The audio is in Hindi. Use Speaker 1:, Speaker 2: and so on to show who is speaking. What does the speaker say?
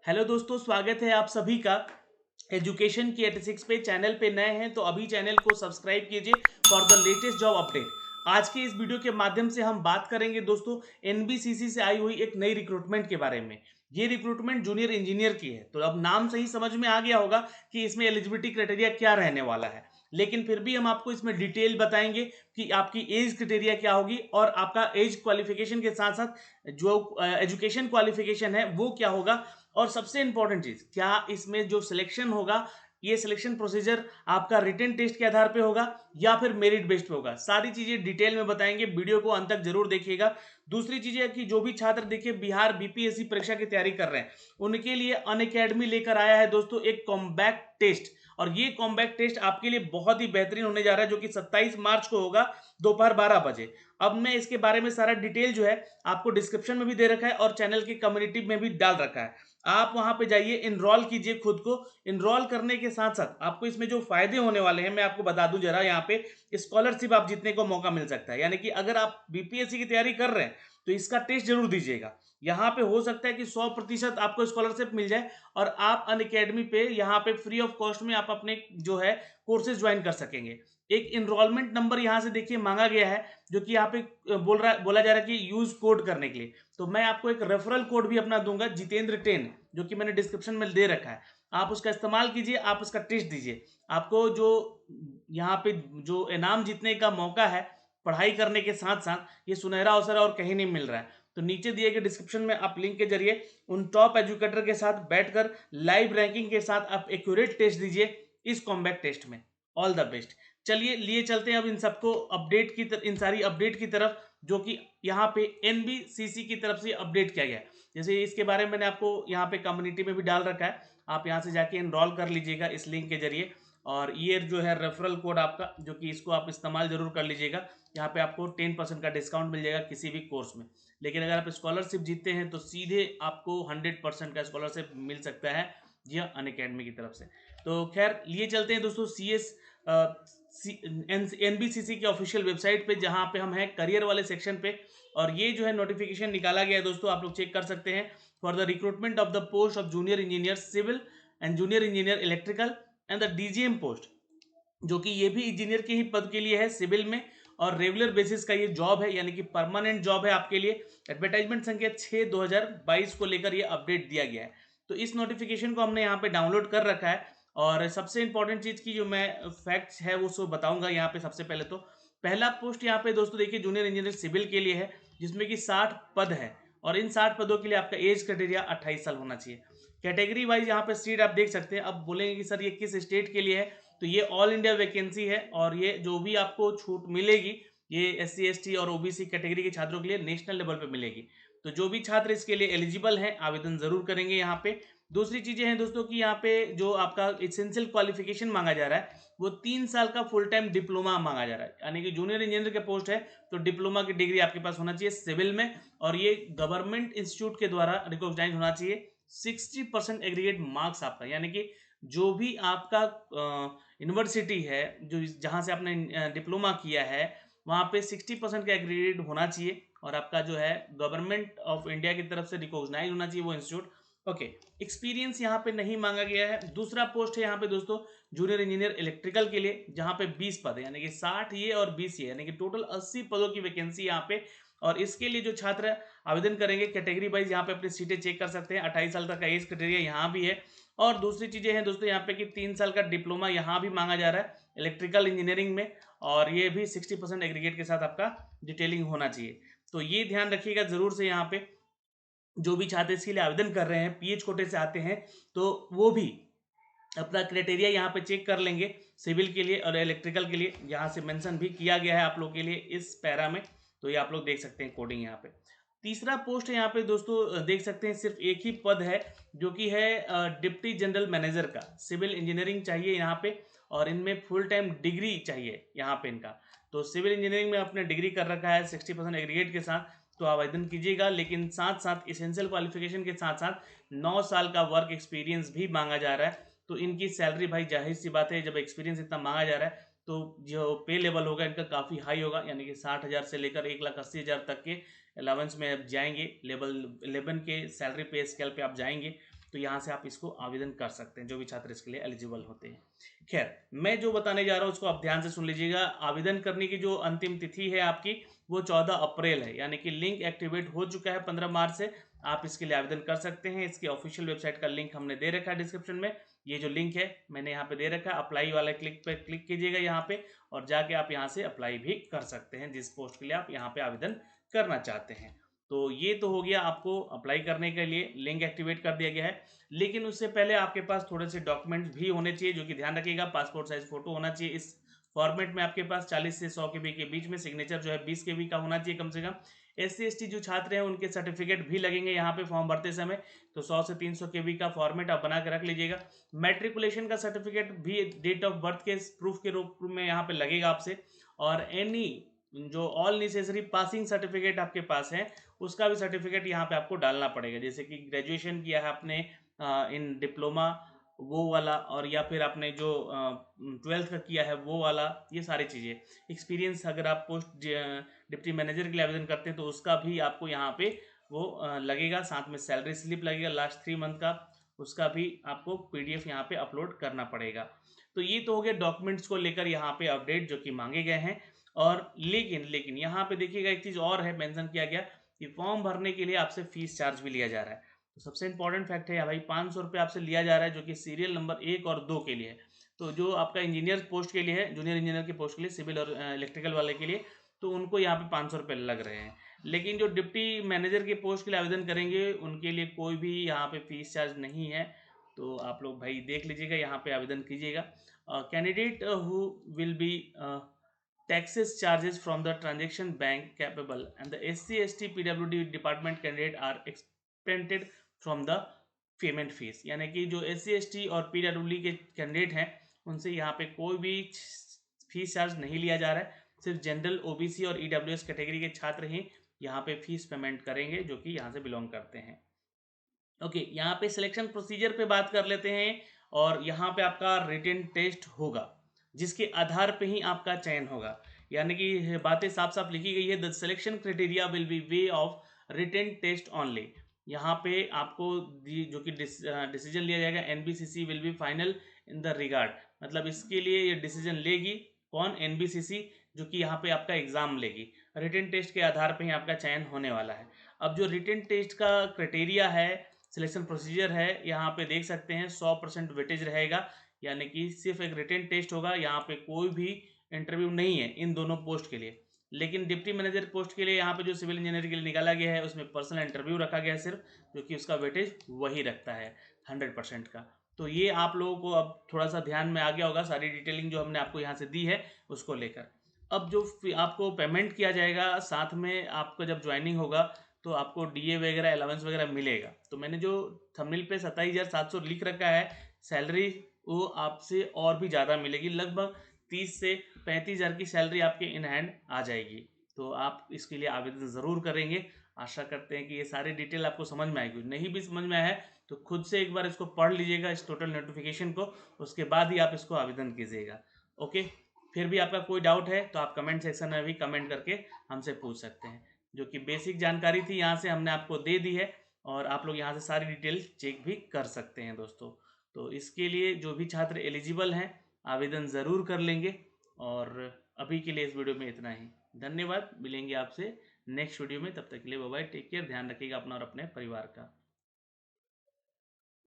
Speaker 1: हेलो दोस्तों, स्वागत है आप सभी का एजुकेशन की 86 पे। चैनल पे नए हैं तो अभी चैनल को सब्सक्राइब कीजिए for the latest job update. आज के इस वीडियो के माध्यम से हम बात करेंगे दोस्तों एनबीसीसी से आई हुई एक नई रिक्रूटमेंट के बारे में। ये रिक्रूटमेंट जूनियर इंजीनियर की है, तो अब नाम से ही समझ में आ गया होगा कि इसमें एलिजिबिलिटी क्राइटेरिया क्या रहने वाला है। लेकिन फिर भी हम आपको इसमें डिटेल बताएंगे कि आपकी एज क्राइटेरिया क्या होगी और आपका एज क्वालिफिकेशन के साथ साथ जो एजुकेशन क्वालिफिकेशन है वो क्या होगा। और सबसे इंपॉर्टेंट चीज, क्या इसमें जो सिलेक्शन होगा ये सिलेक्शन प्रोसीजर आपका रिटन टेस्ट के आधार पे होगा या फिर मेरिट बेस्ड पे होगा, सारी चीजें डिटेल में बताएंगे। वीडियो को अंत तक जरूर देखिएगा। दूसरी चीज है कि जो भी छात्र देखिए बिहार बीपीएससी परीक्षा की तैयारी कर रहे हैं उनके लिए अनअकैडमी लेकर आया है दोस्तों एक कॉम्बैक्ट टेस्ट। और ये कॉम्बैक्ट टेस्ट आपके लिए बहुत ही बेहतरीन होने जा रहा है, जो कि 27 मार्च को होगा दोपहर 12 बजे। अब मैं इसके बारे में सारा डिटेल जो है आपको डिस्क्रिप्शन में भी दे रखा है और चैनल की कम्युनिटी में भी डाल रखा है। आप वहां पे जाइए, इनरोल कीजिए खुद को। इनरोल करने के साथ साथ आपको इसमें जो फायदे होने वाले हैं मैं आपको बता दूं जरा। यहाँ पे स्कॉलरशिप आप जीतने को मौका मिल सकता है, यानी कि अगर आप बीपीएससी की तैयारी कर रहे हैं तो इसका टेस्ट जरूर दीजिएगा। यहाँ पे हो सकता है कि 100% आपको स्कॉलरशिप मिल जाए और आप अनअकैडमी पे यहाँ पे फ्री ऑफ कॉस्ट में आप अपने जो है कोर्सेज ज्वाइन कर सकेंगे। एक इनरोलमेंट नंबर यहाँ से देखिए मांगा गया है, जो कि यहाँ पे बोला जा रहा है कि यूज कोड करने के लिए। तो मैं आपको एक रेफरल कोड भी अपना दूंगा, जितेंद्र 10, जो कि मैंने डिस्क्रिप्शन में दे रखा है। आप उसका इस्तेमाल कीजिए, आप उसका टेस्ट दीजिए। आपको जो यहाँ पे जो इनाम जीतने का मौका है पढ़ाई करने के साथ साथ, ये सुनहरा अवसर और कहीं नहीं मिल रहा है। तो नीचे दिए गए डिस्क्रिप्शन में आप लिंक के जरिए उन टॉप एजुकेटर के साथ बैठकर लाइव रैंकिंग के साथ आप एक्यूरेट टेस्ट दीजिए इस कॉम्बैक्ट टेस्ट में। All the best. चलिए लिए चलते हैं अब इन सबको इन सारी अपडेट की तरफ, जो कि यहाँ पे एनबीसीसी की तरफ से अपडेट किया गया है। जैसे इसके बारे में मैंने आपको यहाँ पे कम्युनिटी में भी डाल रखा है, आप यहाँ से जाके इनरोल कर लीजिएगा इस लिंक के जरिए। और ये जो है रेफरल कोड आपका, जो कि इसको आप इस्तेमाल जरूर कर लीजिएगा। यहाँ पे आपको 10% का डिस्काउंट मिल जाएगा किसी भी कोर्स में। लेकिन अगर आप स्कॉलरशिप जीतते हैं तो सीधे आपको 100% का स्कॉलरशिप मिल सकता है, जी हाँ, अनअकैडमी की तरफ से। तो खैर लिए चलते हैं दोस्तों सी एस एनबीसीसी के ऑफिशियल वेबसाइट पे, जहाँ पे हम हैं करियर वाले सेक्शन पे। और ये जो है नोटिफिकेशन निकाला गया है दोस्तों, आप लोग चेक कर सकते हैं। For the recruitment of the post of junior engineer civil and junior engineer electrical and the DGM post, जो कि ये भी इंजीनियर के ही पद के लिए है सिविल में। और रेगुलर बेसिस का ये जॉब है, यानी कि परमानेंट जॉब है आपके लिए। एडवर्टाइजमेंट संख्या 6/2022 को लेकर ये अपडेट दिया गया है। तो इस नोटिफिकेशन को हमने यहाँ पे डाउनलोड कर रखा है। और सबसे इंपॉर्टेंट चीज की जो मैं फैक्ट्स है वो सो बताऊंगा यहाँ पे। सबसे पहले तो पहला पोस्ट यहाँ पे दोस्तों देखिए जूनियर इंजीनियर सिविल के लिए है, जिसमें कि 60 पद है। और इन 60 पदों के लिए आपका एज क्राइटेरिया 28 साल होना चाहिए। कैटेगरी वाइज यहाँ पे सीट आप देख सकते हैं। अब बोलेंगे कि सर ये किस स्टेट के लिए है, तो ये ऑल इंडिया वैकेंसी है। और ये जो भी आपको छूट मिलेगी ये SC ST और OBC कैटेगरी के छात्रों के लिए नेशनल लेवल पे मिलेगी। तो जो भी छात्र इसके लिए एलिजिबल हैं आवेदन जरूर करेंगे यहाँ पे। दूसरी चीजें हैं दोस्तों कि यहाँ पे जो आपका इसेंशियल क्वालिफिकेशन मांगा जा रहा है वो 3 साल का फुल टाइम डिप्लोमा मांगा जा रहा है, यानी कि जूनियर इंजीनियर के पोस्ट है तो डिप्लोमा की डिग्री आपके पास होना चाहिए सिविल में। और ये गवर्नमेंट इंस्टीट्यूट के द्वारा रिकॉग्नाइज होना चाहिए। 60% एग्रीगेट मार्क्स आपका, यानी कि जो भी आपका यूनिवर्सिटी है जो जहाँ से आपने डिप्लोमा किया है वहाँ पे 60% का एग्रीगेट होना चाहिए। और आपका जो है गवर्नमेंट ऑफ इंडिया की तरफ से रिकॉग्नाइज होना चाहिए वो इंस्टीट्यूट। ओके। एक्सपीरियंस यहाँ पे नहीं मांगा गया है। दूसरा पोस्ट है यहाँ पे दोस्तों जूनियर इंजीनियर इलेक्ट्रिकल के लिए, जहाँ पे 20 पद है, यानी कि 60 ये और 20 ये, यानी कि टोटल 80 पदों की वैकेंसी यहाँ पे। और इसके लिए जो छात्र आवेदन करेंगे कैटेगरी वाइज यहाँ पे अपनी सीटें चेक कर सकते हैं। 28 साल तक का एज क्राइटेरिया यहाँ भी है। और दूसरी चीजें हैं दोस्तों यहाँ पे कि 3 साल का डिप्लोमा यहाँ भी मांगा जा रहा है इलेक्ट्रिकल इंजीनियरिंग में। और ये भी 60% एग्रीगेट के साथ आपका डिटेलिंग होना चाहिए। तो ये ध्यान रखिएगा जरूर से। यहाँ पे जो भी छात्र इसके लिए आवेदन कर रहे हैं पीएच कोटे से आते हैं तो वो भी अपना क्राइटेरिया यहाँ पे चेक कर लेंगे सिविल के लिए और इलेक्ट्रिकल के लिए। यहाँ से मेंशन भी किया गया है आप लोग के लिए इस पैरा में, तो ये आप लोग देख सकते हैं कोडिंग यहाँ पे। तीसरा पोस्ट है यहाँ पे दोस्तों देख सकते हैं सिर्फ एक ही पद है, जो कि है डिप्टी जनरल मैनेजर का। सिविल इंजीनियरिंग चाहिए यहाँ पे और इनमें फुल टाइम डिग्री चाहिए यहाँ पे इनका। तो सिविल इंजीनियरिंग में आपने डिग्री कर रखा है 60% एग्रीगेट के साथ तो आवेदन कीजिएगा। लेकिन साथ साथ इसेंशियल क्वालिफिकेशन के साथ साथ 9 साल का वर्क एक्सपीरियंस भी मांगा जा रहा है। तो इनकी सैलरी भाई जाहिर सी बात है, जब एक्सपीरियंस इतना मांगा जा रहा है तो जो पे लेवल होगा इनका काफ़ी हाई होगा, यानी कि 60,000 से लेकर 1,80,000 तक के अलावेंस में आप जाएंगे। लेवल 11 के सैलरी पे स्केल पे आप जाएंगे। तो यहाँ से आप इसको आवेदन कर सकते हैं, जो भी छात्र इसके लिए एलिजिबल होते हैं। खैर, मैं जो बताने जा रहा हूँ उसको आप ध्यान से सुन लीजिएगा। आवेदन करने की जो अंतिम तिथि है आपकी वो 14 अप्रैल है, यानी कि लिंक एक्टिवेट हो चुका है 15 मार्च से। आप इसके लिए आवेदन कर सकते हैं। इसकी ऑफिशियल वेबसाइट का लिंक हमने दे रखा है डिस्क्रिप्शन में। ये जो लिंक है मैंने यहाँ पे दे रखा है, अप्लाई वाले क्लिक पे क्लिक कीजिएगा यहाँ पे, और जाके आप यहाँ से अप्लाई भी कर सकते हैं जिस पोस्ट के लिए आप यहाँ पे आवेदन करना चाहते हैं। तो ये तो हो गया, आपको अप्लाई करने के लिए लिंक एक्टिवेट कर दिया गया है। लेकिन उससे पहले आपके पास थोड़े से डॉक्यूमेंट्स भी होने चाहिए, जो कि ध्यान रखिएगा। पासपोर्ट साइज फोटो होना चाहिए इस फॉर्मेट में आपके पास, 40 से 100 KB के बीच में। सिग्नेचर जो है 20 KB का होना चाहिए कम से कम। SC ST जो छात्र हैं उनके सर्टिफिकेट भी लगेंगे यहाँ पे फॉर्म भरते समय, तो 100 से 300 KB का फॉर्मेट आप बना के रख लीजिएगा। मैट्रिकुलेशन का सर्टिफिकेट भी डेट ऑफ बर्थ के प्रूफ के रूप में यहाँ पे लगेगा आपसे। और एनी जो ऑल नेसेसरी पासिंग सर्टिफिकेट आपके पास है उसका भी सर्टिफिकेट यहाँ पे आपको डालना पड़ेगा, जैसे कि ग्रेजुएशन किया है आपने इन डिप्लोमा वो वाला, और या फिर आपने जो 12th का किया है वो वाला, ये सारी चीज़ें। एक्सपीरियंस अगर आप पोस्ट डिप्टी मैनेजर के लिए आवेदन करते हैं तो उसका भी आपको यहाँ पे वो लगेगा। साथ में सैलरी स्लिप लगेगा लास्ट 3 मंथ का, उसका भी आपको PDF यहाँ पे अपलोड करना पड़ेगा। तो ये तो हो गया डॉक्यूमेंट्स को लेकर यहाँ पे अपडेट जो कि मांगे गए हैं। और लेकिन यहाँ पे देखिएगा एक चीज़ और है, मेंशन किया गया कि फॉर्म भरने के लिए आपसे फीस चार्ज भी लिया जा रहा है। तो सबसे इंपॉर्टेंट फैक्ट है भाई, 500 रुपये आपसे लिया जा रहा है, जो कि सीरियल नंबर 1 और 2 के लिए है। तो जो आपका इंजीनियर पोस्ट के लिए है, जूनियर इंजीनियर की पोस्ट के लिए, सिविल और इलेक्ट्रिकल वाले के लिए, तो उनको यहाँ पे 500 रुपये लग रहे हैं। लेकिन जो डिप्टी मैनेजर के पोस्ट के लिए आवेदन करेंगे उनके लिए कोई भी यहाँ पे फीस चार्ज नहीं है। तो आप लोग भाई देख लीजिएगा, यहाँ पे आवेदन कीजिएगा। Candidate who will be taxes charges from the transaction bank capable and the SC ST PWD department candidate are exempted from the payment fees. यानी कि जो SC ST और PWD के कैंडिडेट हैं उनसे यहाँ पे कोई भी फीस चार्ज नहीं लिया जा रहा है। सिर्फ जनरल OBC और EWS कैटेगरी के छात्र ही यहाँ पे फीस पेमेंट करेंगे, जो कि यहाँ से बिलोंग करते हैं। ओके, यहाँ पे सिलेक्शन प्रोसीजर पे बात कर लेते हैं। और यहाँ पे आपका रिटन टेस्ट होगा, जिसके आधार पे ही आपका चयन होगा। यानी कि बातें साफ साफ लिखी गई है, the selection criteria will be way of written test only. यहाँ पे आपको जो कि डिसीजन लिया जाएगा, NBCC will be final in the regard. मतलब इसके लिए ये डिसीजन लेगी कौन? NBCC, जो कि यहाँ पे आपका एग्जाम लेगी। रिटन टेस्ट के आधार पे ही आपका चयन होने वाला है। अब जो रिटन टेस्ट का क्राइटेरिया है, सिलेक्शन प्रोसीजर है, यहाँ पे देख सकते हैं 100% वेटेज रहेगा। यानी कि सिर्फ एक रिटन टेस्ट होगा, यहाँ पे कोई भी इंटरव्यू नहीं है इन दोनों पोस्ट के लिए। लेकिन डिप्टी मैनेजर पोस्ट के लिए यहाँ पे जो सिविल इंजीनियर के लिए निकाला गया है उसमें पर्सनल इंटरव्यू रखा गया है सिर्फ, जो कि उसका वेटेज वही रखता है 100% का। तो ये आप लोगों को अब थोड़ा सा ध्यान में आ गया होगा, सारी डिटेलिंग जो हमने आपको यहाँ से दी है उसको लेकर। अब जो आपको पेमेंट किया जाएगा, साथ में आपका जब ज्वाइनिंग होगा तो आपको DA वगैरह अलाउंस वगैरह मिलेगा। तो मैंने जो थंबनेल पे 27,700 लिख रखा है सैलरी, वो आपसे और भी ज़्यादा मिलेगी। लगभग 30 से 35,000 की सैलरी आपके इन हैंड आ जाएगी। तो आप इसके लिए आवेदन ज़रूर करेंगे। आशा करते हैं कि ये सारी डिटेल आपको समझ में आएगी। नहीं भी समझ में आया है तो खुद से एक बार इसको पढ़ लीजिएगा, इस टोटल नोटिफिकेशन को, उसके बाद ही आप इसको आवेदन कीजिएगा। ओके, फिर भी आपका कोई डाउट है तो आप कमेंट सेक्शन में भी कमेंट करके हमसे पूछ सकते हैं। जो कि बेसिक जानकारी थी यहाँ से हमने आपको दे दी है, और आप लोग यहाँ से सारी डिटेल चेक भी कर सकते हैं दोस्तों। तो इसके लिए जो भी छात्र एलिजिबल हैं आवेदन ज़रूर कर लेंगे। और अभी के लिए इस वीडियो में इतना ही। धन्यवाद, मिलेंगे आपसे नेक्स्ट वीडियो में। तब तक के लिए बाय बाय, टेक केयर, ध्यान रखिएगा अपना और अपने परिवार का।